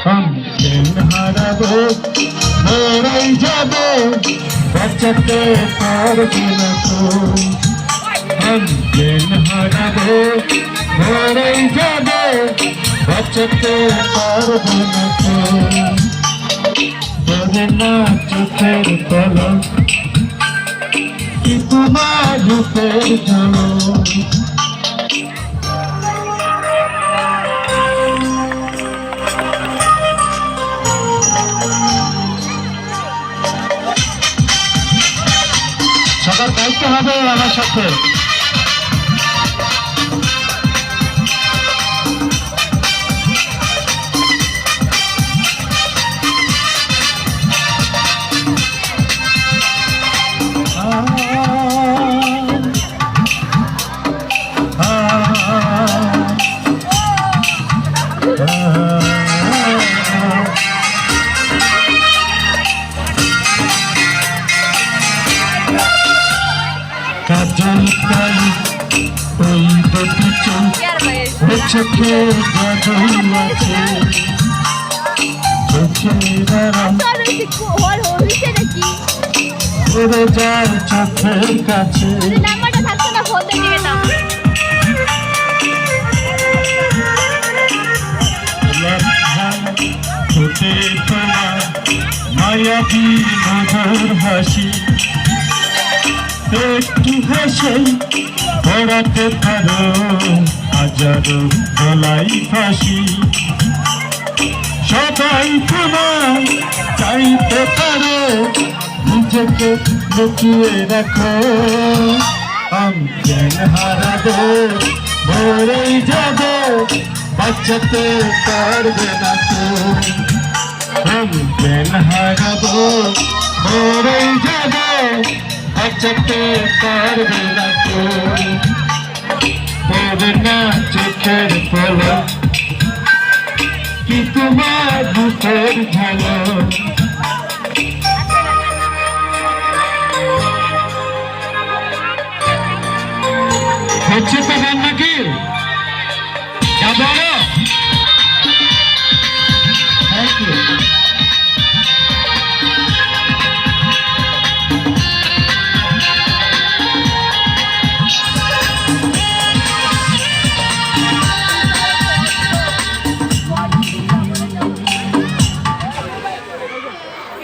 জ্ঞান হারাবো মরেই যাবো বাঁচাতে পারবো না তো জ্ঞান হারাবো মরেই যাবো বাঁচাতে পারবো না তো ধরে না চোখের পলক কি তোমার রূপের ঝলক সবার দায়িত্ব হবে আমার সাথে কাজল কালি ওই দুটি চোখ চোখে জাদু আছে চোখের আরাম উড়ে যায় চোখের কাছে ঠোঁটে তোমার মায়াবী মধুর হাসি একটু হেসে পড়াতে পারো হাজারো গলাই ফাঁসি সবাই তোমার চাইতে পারো নিজেকে লুকিয়ে রাখো আমি জ্ঞান হারাবো মরেই যাবো বাঁচাতে পারবে না তো আমি জ্ঞান হারাবো মরেই যাবো বাঁচাতে পারবে না তো পড়বে না চোখের পলক কি তোমার রূপের ঝলক হচ্ছে তো গান নাকি